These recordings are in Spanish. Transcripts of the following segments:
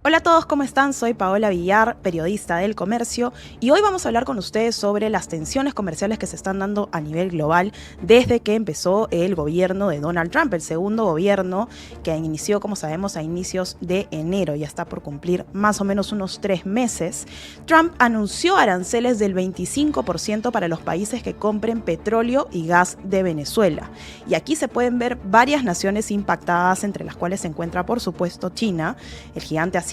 Hola a todos, ¿cómo están? Soy Paola Villar, periodista del comercio, y hoy vamos a hablar con ustedes sobre las tensiones comerciales que se están dando a nivel global desde que empezó el gobierno de Donald Trump, el segundo gobierno que inició, como sabemos, a inicios de enero, ya está por cumplir más o menos unos 3 meses. Trump anunció aranceles del 25% para los países que compren petróleo y gas de Venezuela. Y aquí se pueden ver varias naciones impactadas, entre las cuales se encuentra, por supuesto, China, el gigante asiático,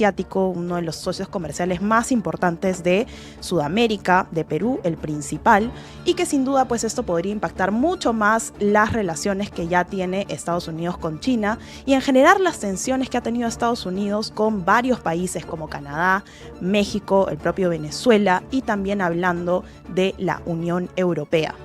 uno de los socios comerciales más importantes de Sudamérica, de Perú, el principal, y que sin duda pues esto podría impactar mucho más las relaciones que ya tiene Estados Unidos con China y en general las tensiones que ha tenido Estados Unidos con varios países como Canadá, México, el propio Venezuela y también hablando de la Unión Europea.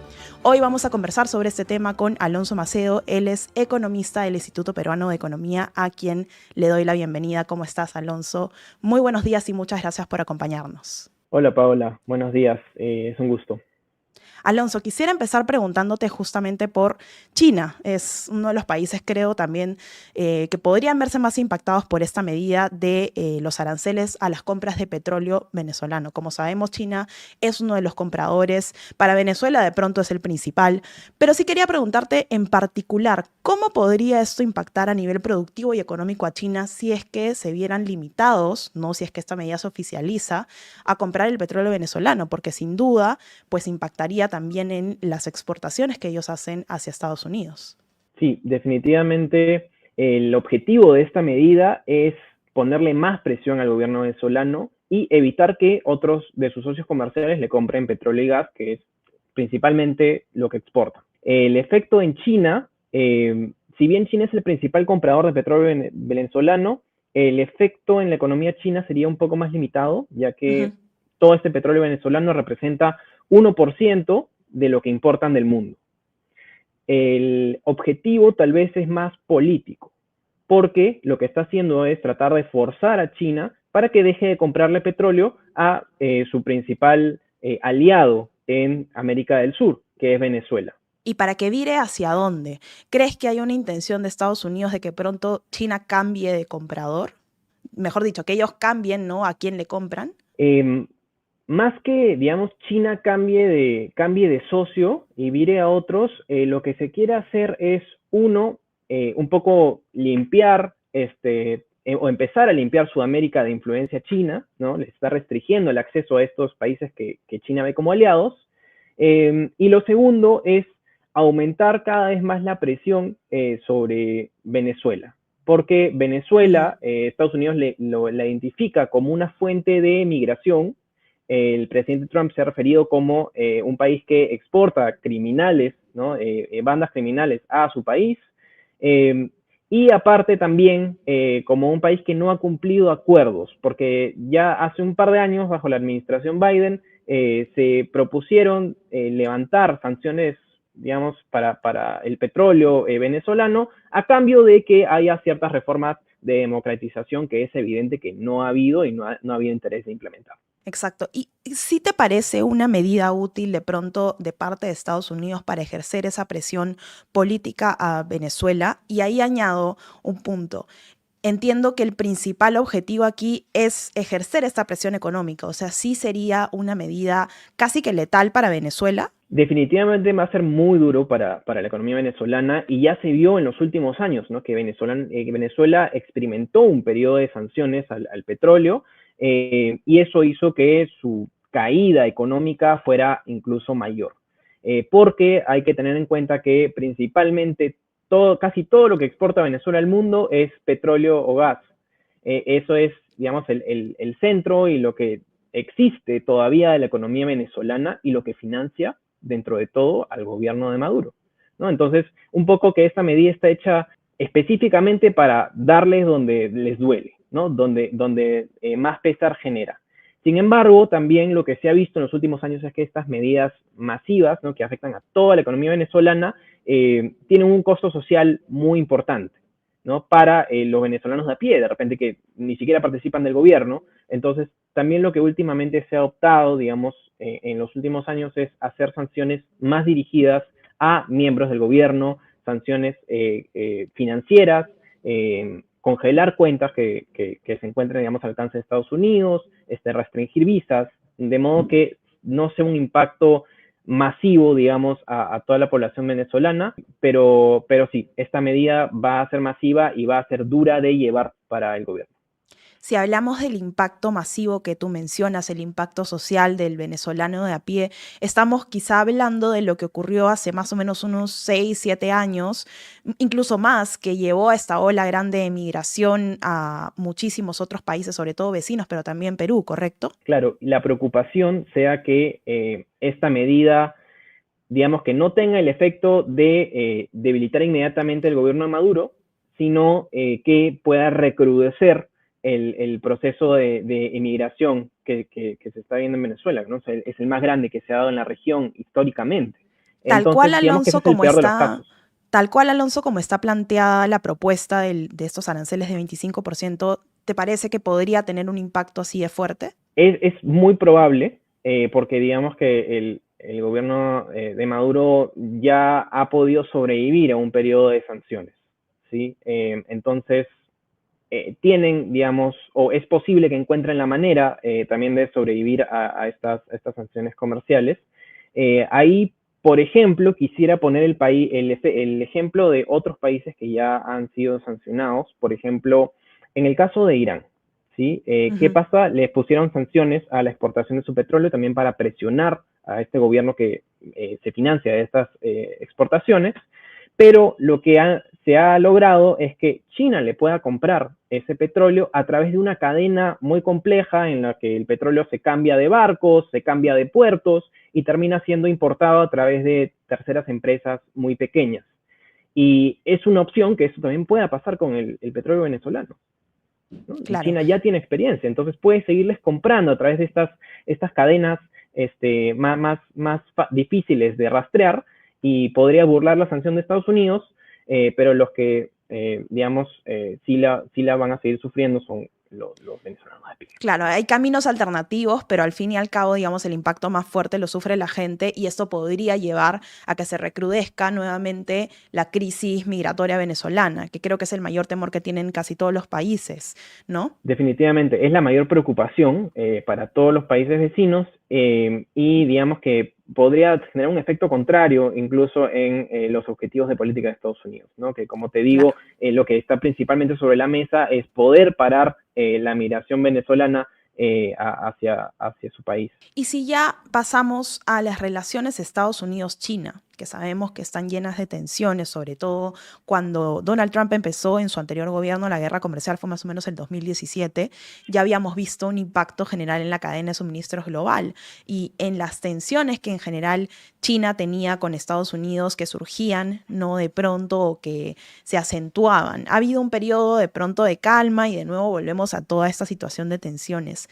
Hoy vamos a conversar sobre este tema con Alonso Macedo. Él es economista del Instituto Peruano de Economía, a quien le doy la bienvenida. ¿Cómo estás, Alonso? Muy buenos días y muchas gracias por acompañarnos. Hola Paola, buenos días, es un gusto. Alonso, quisiera empezar preguntándote justamente por China. Es uno de los países, creo, también que podrían verse más impactados por esta medida de los aranceles a las compras de petróleo venezolano. Como sabemos, China es uno de los compradores. Para Venezuela, de pronto, es el principal. Pero sí quería preguntarte en particular, ¿cómo podría esto impactar a nivel productivo y económico a China si es que se vieran limitados, no si es que esta medida se oficializa, a comprar el petróleo venezolano? Porque sin duda pues impactaría también en las exportaciones que ellos hacen hacia Estados Unidos. Sí, definitivamente el objetivo de esta medida es ponerle más presión al gobierno venezolano y evitar que otros de sus socios comerciales le compren petróleo y gas, que es principalmente lo que exporta. El efecto en China, si bien China es el principal comprador de petróleo venezolano, el efecto en la economía china sería un poco más limitado, ya Ujú. que todo este petróleo venezolano representa 1% de lo que importan del mundo. El objetivo tal vez es más político, porque lo que está haciendo es tratar de forzar a China para que deje de comprarle petróleo a su principal aliado en América del Sur, que es Venezuela. ¿Y para que vire hacia dónde? ¿Crees que hay una intención de Estados Unidos de que pronto China cambie de comprador? Mejor dicho, que ellos cambien, ¿no? A quién le compran. Eh, Más que, digamos, China cambie de socio y vire a otros, lo que se quiere hacer es, uno, un poco limpiar o empezar a limpiar Sudamérica de influencia china, ¿no? Les está restringiendo el acceso a estos países que China ve como aliados. Y lo segundo es aumentar cada vez más la presión sobre Venezuela, porque Ujú. Venezuela, Estados Unidos la identifica como una fuente de migración. El presidente Trump se ha referido como un país que exporta criminales, ¿no? Bandas criminales a su país. Eh, y aparte también como un país que no ha cumplido acuerdos, porque ya hace un par de años, bajo la administración Biden, se propusieron levantar sanciones, digamos, para el petróleo venezolano, a cambio de que haya ciertas reformas de democratización que es evidente que no ha habido y no ha habido interés de implementar. Exacto. ¿Y si te parece una medida útil de pronto de parte de Estados Unidos para ejercer esa presión política a Venezuela? Y ahí añado un punto. Entiendo que el principal objetivo aquí es ejercer esta presión económica, o sea, sí sería una medida casi que letal para Venezuela. Definitivamente va a ser muy duro para la economía venezolana y ya se vio en los últimos años, ¿no? Que Venezuela experimentó un periodo de sanciones al petróleo y eso hizo que su caída económica fuera incluso mayor. Porque hay que tener en cuenta que principalmente casi todo lo que exporta Venezuela al mundo es petróleo o gas. Eso es, digamos, el centro y lo que existe todavía de la economía venezolana y lo que financia dentro de todo al gobierno de Maduro, ¿no? Entonces, un poco que esta medida está hecha específicamente para darles donde les duele, ¿no? Donde más pesar genera. Sin embargo, también lo que se ha visto en los últimos años es que estas medidas masivas, ¿no? Que afectan a toda la economía venezolana, tienen un costo social muy importante, ¿no? Para los venezolanos de a pie, de repente que ni siquiera participan del gobierno. Entonces, también lo que últimamente se ha optado, digamos, en los últimos años es hacer sanciones más dirigidas a miembros del gobierno, sanciones financieras, congelar cuentas que se encuentren, digamos, al alcance de Estados Unidos, restringir visas, de modo que no sea un impacto masivo, digamos, a toda la población venezolana, pero sí, esta medida va a ser masiva y va a ser dura de llevar para el gobierno. Si hablamos del impacto masivo que tú mencionas, el impacto social del venezolano de a pie, estamos quizá hablando de lo que ocurrió hace más o menos unos 6, 7 años, incluso más, que llevó a esta ola grande de migración a muchísimos otros países, sobre todo vecinos, pero también Perú, ¿correcto? Claro, la preocupación sea que esta medida, digamos, que no tenga el efecto de debilitar inmediatamente el gobierno de Maduro, sino que pueda recrudecer el proceso de emigración que se está viendo en Venezuela, ¿no? O sea, es el más grande que se ha dado en la región históricamente. Tal cual, Entonces, digamos que ese Alonso, es el como peor de los está, casos. tal cual, Alonso, como está planteada la propuesta de estos aranceles de 25%, ¿te parece que podría tener un impacto así de fuerte? Es muy probable, porque digamos que el gobierno de Maduro ya ha podido sobrevivir a un periodo de sanciones, ¿sí? Entonces, tienen, digamos, o es posible que encuentren la manera también de sobrevivir a estas sanciones comerciales. Ahí, por ejemplo, quisiera poner el ejemplo de otros países que ya han sido sancionados. Por ejemplo, en el caso de Irán, ¿sí? ¿Qué Ujú. pasa? Les pusieron sanciones a la exportación de su petróleo también para presionar a este gobierno que se financia de estas exportaciones, pero lo que se ha logrado es que China le pueda comprar ese petróleo a través de una cadena muy compleja en la que el petróleo se cambia de barcos, se cambia de puertos y termina siendo importado a través de terceras empresas muy pequeñas. Y es una opción que eso también pueda pasar con el petróleo venezolano, ¿no? Y Claro. China ya tiene experiencia, entonces puede seguirles comprando a través de estas cadenas más difíciles de rastrear y podría burlar la sanción de Estados Unidos, pero los que, digamos, sí la van a seguir sufriendo son los venezolanos de pie. Claro, hay caminos alternativos, pero al fin y al cabo, digamos, el impacto más fuerte lo sufre la gente y esto podría llevar a que se recrudezca nuevamente la crisis migratoria venezolana, que creo que es el mayor temor que tienen casi todos los países, ¿no? Definitivamente es la mayor preocupación para todos los países vecinos, y digamos que podría generar un efecto contrario incluso en los objetivos de política de Estados Unidos, ¿no? Que como te digo, Claro. lo que está principalmente sobre la mesa es poder parar la migración venezolana hacia su país. Y si ya pasamos a las relaciones Estados Unidos-China, que sabemos que están llenas de tensiones, sobre todo cuando Donald Trump empezó en su anterior gobierno, la guerra comercial fue más o menos el 2017, ya habíamos visto un impacto general en la cadena de suministros global y en las tensiones que en general China tenía con Estados Unidos que surgían, no de pronto o que se acentuaban. Ha habido un periodo de pronto de calma y de nuevo volvemos a toda esta situación de tensiones.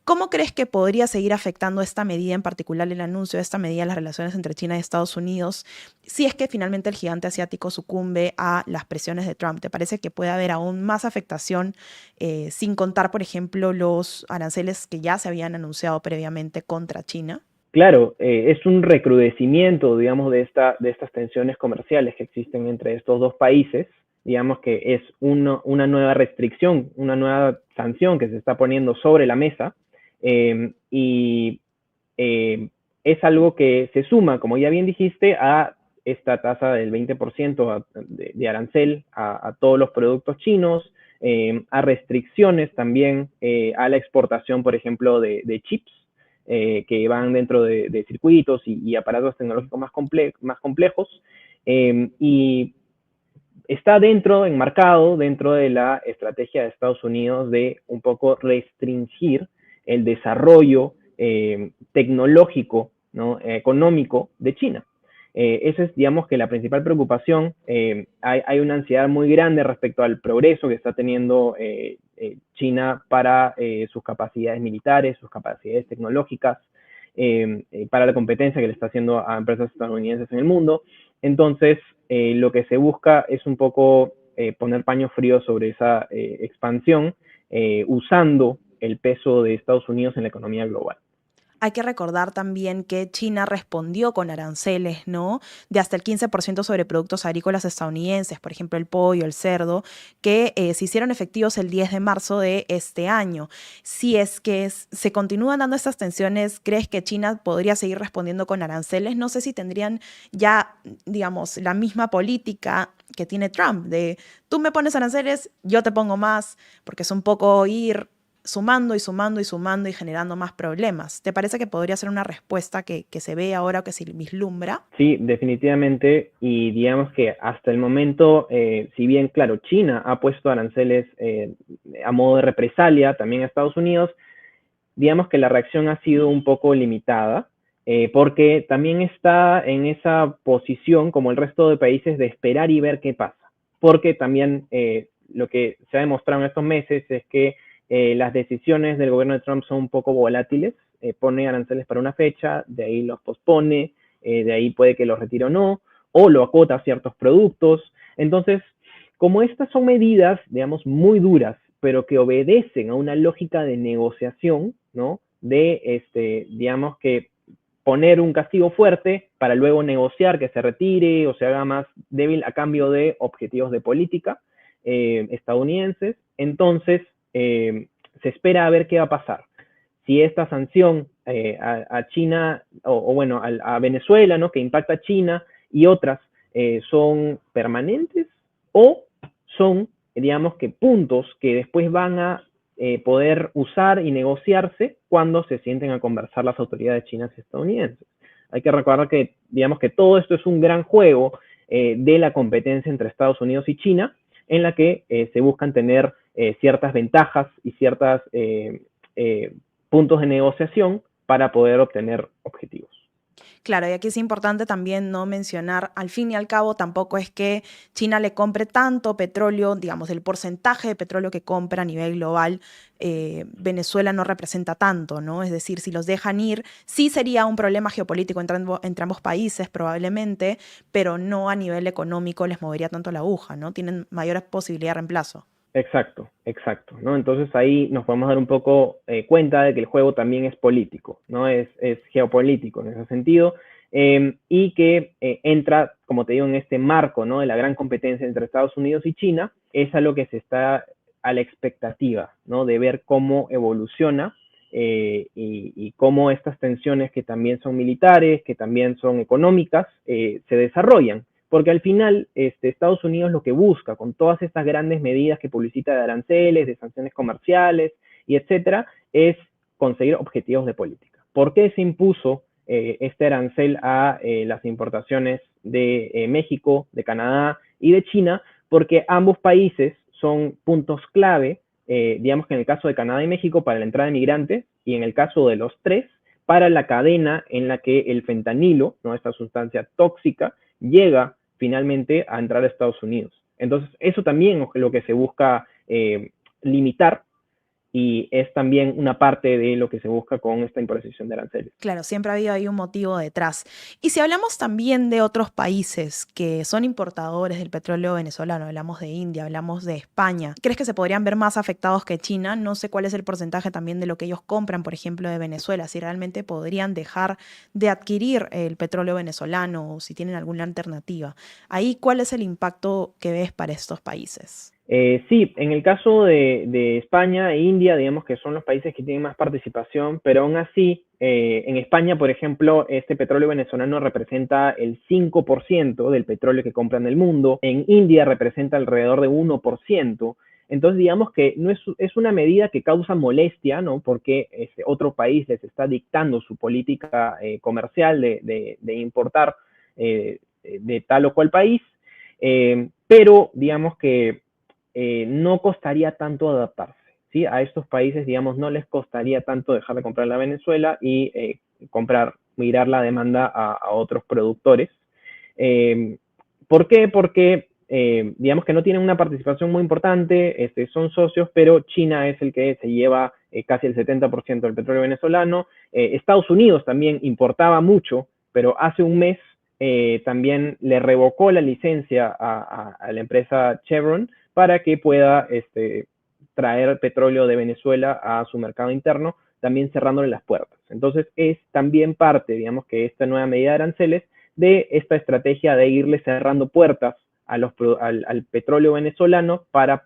¿Cómo crees que podría seguir afectando esta medida, en particular el anuncio de esta medida, las relaciones entre China y Estados Unidos, si es que finalmente el gigante asiático sucumbe a las presiones de Trump? ¿Te parece que puede haber aún más afectación, sin contar, por ejemplo, los aranceles que ya se habían anunciado previamente contra China? Claro, es un recrudecimiento, digamos, de estas tensiones comerciales que existen entre estos dos países. Digamos que es una nueva restricción, una nueva sanción que se está poniendo sobre la mesa, y es algo que se suma, como ya bien dijiste, a esta tasa del 20% de arancel a todos los productos chinos, a restricciones también a la exportación, por ejemplo, de chips que van dentro de circuitos y aparatos tecnológicos más complejos, y está enmarcado dentro de la estrategia de Estados Unidos de un poco restringir el desarrollo tecnológico, ¿no? Económico de China. Esa es, digamos, que la principal preocupación. Hay una ansiedad muy grande respecto al progreso que está teniendo China para sus capacidades militares, sus capacidades tecnológicas, para la competencia que le está haciendo a empresas estadounidenses en el mundo. Entonces, lo que se busca es un poco poner paño frío sobre esa expansión, usando el peso de Estados Unidos en la economía global. Hay que recordar también que China respondió con aranceles, ¿no? De hasta el 15% sobre productos agrícolas estadounidenses, por ejemplo, el pollo, el cerdo, que se hicieron efectivos el 10 de marzo de este año. Si es que se continúan dando estas tensiones, ¿crees que China podría seguir respondiendo con aranceles? No sé si tendrían ya, digamos, la misma política que tiene Trump, de tú me pones aranceles, yo te pongo más, porque es un poco ir sumando y sumando y sumando y generando más problemas. ¿Te parece que podría ser una respuesta que se ve ahora o que se vislumbra? Sí, definitivamente, y digamos que hasta el momento, si bien, claro, China ha puesto aranceles a modo de represalia también a Estados Unidos, digamos que la reacción ha sido un poco limitada, porque también está en esa posición, como el resto de países, de esperar y ver qué pasa. Porque también lo que se ha demostrado en estos meses es que las decisiones del gobierno de Trump son un poco volátiles. Pone aranceles para una fecha, de ahí los pospone, de ahí puede que los retire o lo acota a ciertos productos. Entonces, como estas son medidas, digamos, muy duras, pero que obedecen a una lógica de negociación, ¿no? Digamos que poner un castigo fuerte para luego negociar que se retire o se haga más débil a cambio de objetivos de política estadounidenses. Entonces, se espera a ver qué va a pasar. Si esta sanción a China, o bueno, a Venezuela, ¿no? Que impacta a China y otras, son permanentes o son, digamos que puntos que después van a poder usar y negociarse cuando se sienten a conversar las autoridades chinas y estadounidenses. Hay que recordar que, digamos que todo esto es un gran juego de la competencia entre Estados Unidos y China, en la que se buscan tener ciertas ventajas y ciertos puntos de negociación para poder obtener objetivos. Claro, y aquí es importante también no mencionar, al fin y al cabo, tampoco es que China le compre tanto petróleo, digamos, el porcentaje de petróleo que compra a nivel global, Venezuela no representa tanto, ¿no? Es decir, si los dejan ir, sí sería un problema geopolítico entre ambos países probablemente, pero no a nivel económico les movería tanto la aguja, ¿no? Tienen mayores posibilidades de reemplazo. Exacto, exacto, ¿no? Entonces ahí nos podemos dar un poco cuenta de que el juego también es político, ¿no? Es geopolítico en ese sentido, y que entra, como te digo, en este marco, ¿no? De la gran competencia entre Estados Unidos y China, es a lo que se está a la expectativa, ¿no? De ver cómo evoluciona y cómo estas tensiones que también son militares, que también son económicas, se desarrollan. Porque al final Estados Unidos lo que busca con todas estas grandes medidas que publicita de aranceles, de sanciones comerciales y etcétera, es conseguir objetivos de política. ¿Por qué se impuso este arancel a las importaciones de México, de Canadá y de China? Porque ambos países son puntos clave, digamos que en el caso de Canadá y México para la entrada de migrantes y en el caso de los tres para la cadena en la que el fentanilo, ¿no? Esta sustancia tóxica, llega finalmente a entrar a Estados Unidos. Entonces, eso también es lo que se busca limitar y es también una parte de lo que se busca con esta imposición de aranceles. Claro, siempre ha habido ahí un motivo detrás. Y si hablamos también de otros países que son importadores del petróleo venezolano, hablamos de India, hablamos de España, ¿crees que se podrían ver más afectados que China? No sé cuál es el porcentaje también de lo que ellos compran, por ejemplo, de Venezuela, si realmente podrían dejar de adquirir el petróleo venezolano o si tienen alguna alternativa. Ahí, ¿cuál es el impacto que ves para estos países? Sí, en el caso de España e India, digamos que son los países que tienen más participación, pero aún así, en España, por ejemplo, este petróleo venezolano representa el 5% del petróleo que compran en el mundo, en India representa alrededor de 1%, entonces digamos que no es una medida que causa molestia, ¿no? Porque otro país les está dictando su política comercial de importar de tal o cual país, pero digamos que no costaría tanto adaptarse, ¿sí? A estos países, digamos, no les costaría tanto dejar de comprar a Venezuela y mirar la demanda a otros productores. ¿Por qué? Porque digamos que no tienen una participación muy importante, son socios, pero China es el que se lleva casi el 70% del petróleo venezolano. Estados Unidos también importaba mucho, pero hace un mes también le revocó la licencia a la empresa Chevron para que pueda traer petróleo de Venezuela a su mercado interno también cerrándole las puertas. Entonces es también parte, digamos, que esta nueva medida de aranceles de esta estrategia de irle cerrando puertas al petróleo venezolano para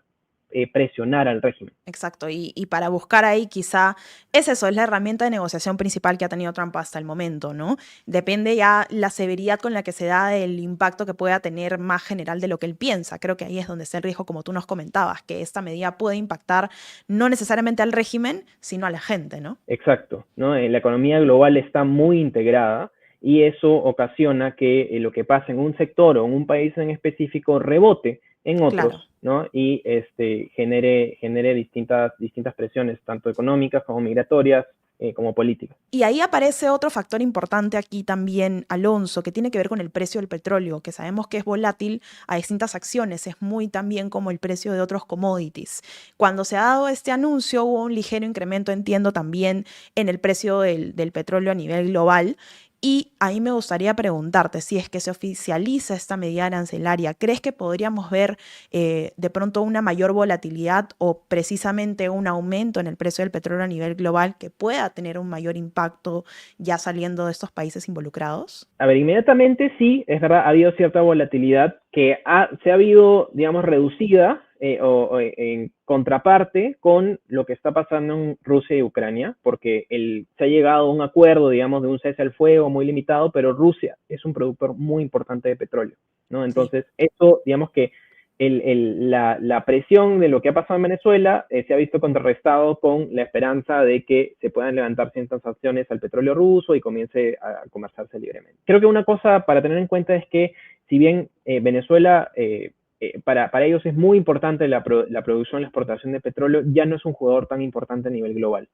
presionar al régimen. Exacto, y para buscar ahí quizá, es eso, es la herramienta de negociación principal que ha tenido Trump hasta el momento, ¿no? Depende ya la severidad con la que se da el impacto que pueda tener más general de lo que él piensa. Creo que ahí es donde está el riesgo, como tú nos comentabas, que esta medida puede impactar no necesariamente al régimen, sino a la gente, ¿no? Exacto, ¿no? La economía global está muy integrada y eso ocasiona que lo que pasa en un sector o en un país en específico rebote en otros, Claro. ¿no? Y genere distintas presiones, tanto económicas como migratorias, como políticas. Y ahí aparece otro factor importante aquí también, Alonso, que tiene que ver con el precio del petróleo, que sabemos que es volátil a distintas acciones, es muy también como el precio de otros commodities. Cuando se ha dado este anuncio hubo un ligero incremento, entiendo, también en el precio del petróleo a nivel global. Y ahí me gustaría preguntarte, si es que se oficializa esta medida arancelaria, ¿crees que podríamos ver de pronto una mayor volatilidad o precisamente un aumento en el precio del petróleo a nivel global que pueda tener un mayor impacto ya saliendo de estos países involucrados? A ver, inmediatamente sí, es verdad, ha habido cierta volatilidad que se ha habido, digamos, reducida o en contraparte con lo que está pasando en Rusia y Ucrania, porque se ha llegado a un acuerdo, digamos, de un cese al fuego muy limitado, pero Rusia es un productor muy importante de petróleo, ¿no? Sí. Entonces, eso, digamos que la presión de lo que ha pasado en Venezuela se ha visto contrarrestado con la esperanza de que se puedan levantar ciertas sanciones al petróleo ruso y comience a comerciarse libremente. Creo que una cosa para tener en cuenta es que si bien Venezuela para ellos es muy importante la producción y la exportación de petróleo, ya no es un jugador tan importante a nivel global.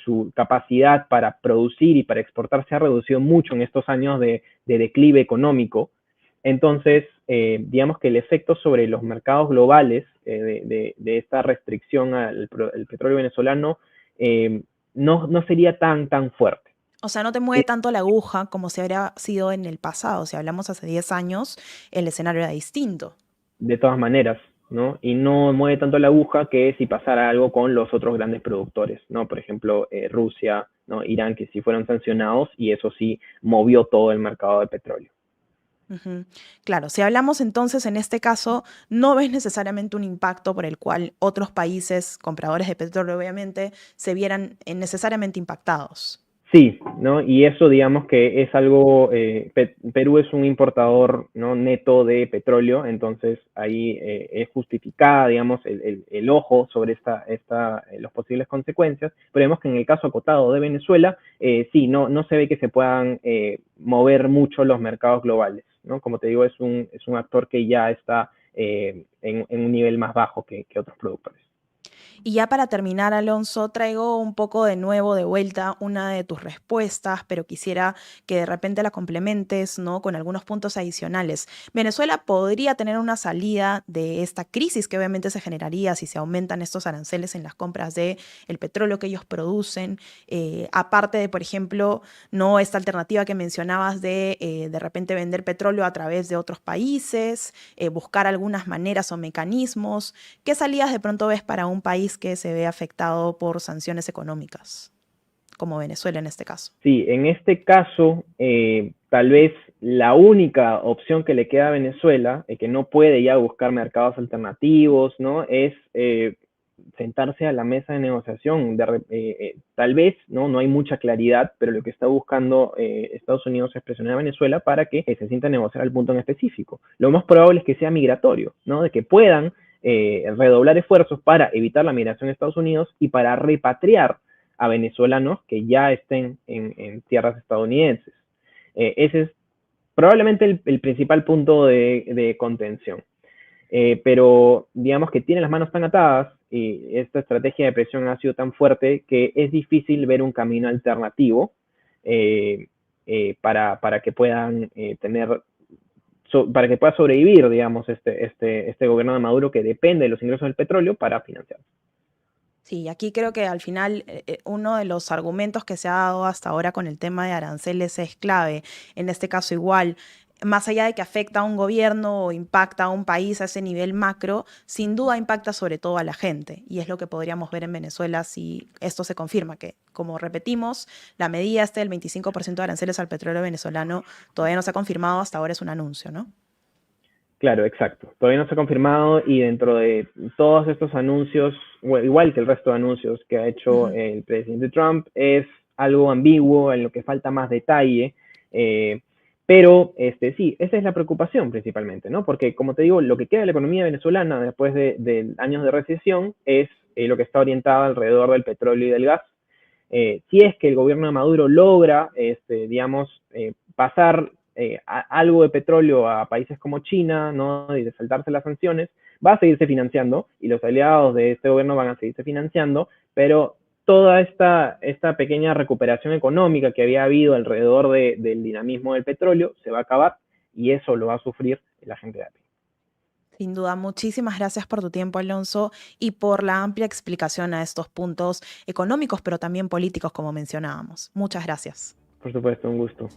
Su capacidad para producir y para exportar se ha reducido mucho en estos años de declive económico. Entonces, digamos que el efecto sobre los mercados globales de esta restricción al petróleo venezolano no sería tan fuerte. O sea, no te mueve tanto la aguja como si habría sido en el pasado. Si hablamos hace 10 años, el escenario era distinto. De todas maneras, ¿no? Y no mueve tanto la aguja que si pasara algo con los otros grandes productores, ¿no? Por ejemplo, Rusia, ¿no? Irán, que sí fueron sancionados y eso sí movió todo el mercado de petróleo. Ujú. Claro, si hablamos entonces en este caso, no ves necesariamente un impacto por el cual otros países compradores de petróleo, obviamente, se vieran necesariamente impactados. Sí, ¿no? Y eso digamos que es algo, Perú es un importador, ¿no? Neto de petróleo, entonces ahí es justificada, digamos, el ojo sobre los posibles consecuencias, pero vemos que en el caso acotado de Venezuela, sí, no se ve que se puedan mover mucho los mercados globales, ¿no? Como te digo, es un actor que ya está en un nivel más bajo que otros productores. Y ya para terminar, Alonso, traigo un poco de nuevo de vuelta una de tus respuestas, pero quisiera que de repente la complementes, ¿no? Con algunos puntos adicionales. Venezuela podría tener una salida de esta crisis que obviamente se generaría si se aumentan estos aranceles en las compras de el petróleo que ellos producen. Aparte de, por ejemplo, no esta alternativa que mencionabas de repente vender petróleo a través de otros países, buscar algunas maneras o mecanismos. ¿Qué salidas de pronto ves para un país que se ve afectado por sanciones económicas, como Venezuela en este caso? Sí, en este caso, tal vez la única opción que le queda a Venezuela, que no puede ya buscar mercados alternativos, ¿no? Es sentarse a la mesa de negociación. Tal vez, ¿no? Hay mucha claridad, pero lo que está buscando Estados Unidos es presionar a Venezuela para que se sienta a negociar al punto en específico. Lo más probable es que sea migratorio, ¿no? De que puedan redoblar esfuerzos para evitar la migración a Estados Unidos y para repatriar a venezolanos que ya estén en tierras estadounidenses. Ese es probablemente el principal punto de contención. Pero digamos que tiene las manos tan atadas y esta estrategia de presión ha sido tan fuerte que es difícil ver un camino alternativo para que puedan para que pueda sobrevivir, digamos, este gobierno de Maduro que depende de los ingresos del petróleo para financiar. Sí, aquí creo que al final uno de los argumentos que se ha dado hasta ahora con el tema de aranceles es clave. En este caso igual, más allá de que afecta a un gobierno o impacta a un país a ese nivel macro, sin duda impacta sobre todo a la gente. Y es lo que podríamos ver en Venezuela si esto se confirma, que como repetimos, la medida del 25% de aranceles al petróleo venezolano todavía no se ha confirmado, hasta ahora es un anuncio, ¿no? Claro, exacto. Todavía no se ha confirmado y dentro de todos estos anuncios, igual que el resto de anuncios que ha hecho el presidente Trump, es algo ambiguo, en lo que falta más detalle. Pero sí, esa es la preocupación principalmente, ¿no? Porque, como te digo, lo que queda de la economía venezolana después de años de recesión es lo que está orientado alrededor del petróleo y del gas. Si es que el gobierno de Maduro logra, digamos, pasar algo de petróleo a países como China, ¿no? Y de saltarse las sanciones, va a seguirse financiando y los aliados de este gobierno van a seguirse financiando, pero toda esta pequeña recuperación económica que había habido alrededor del dinamismo del petróleo se va a acabar y eso lo va a sufrir la gente de a pie. Sin duda, muchísimas gracias por tu tiempo, Alonso, y por la amplia explicación a estos puntos económicos, pero también políticos, como mencionábamos. Muchas gracias. Por supuesto, un gusto.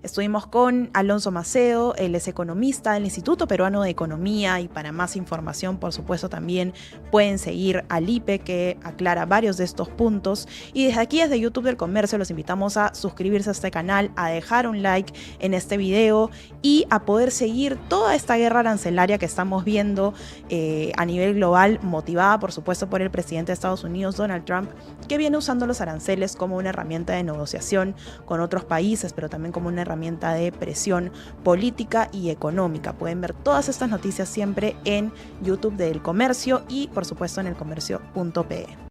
Estuvimos con Alonso Macedo, él es economista del Instituto Peruano de Economía, y para más información, por supuesto, también pueden seguir al IPE, que aclara varios de estos puntos. Y desde aquí, desde YouTube del Comercio, los invitamos a suscribirse a este canal, a dejar un like en este video y a poder seguir toda esta guerra arancelaria que estamos viendo a nivel global, motivada, por supuesto, por el presidente de Estados Unidos, Donald Trump, que viene usando los aranceles como una herramienta de negociación con otros países, pero también como una herramienta de presión política y económica. Pueden ver todas estas noticias siempre en YouTube del Comercio y, por supuesto, en elcomercio.pe.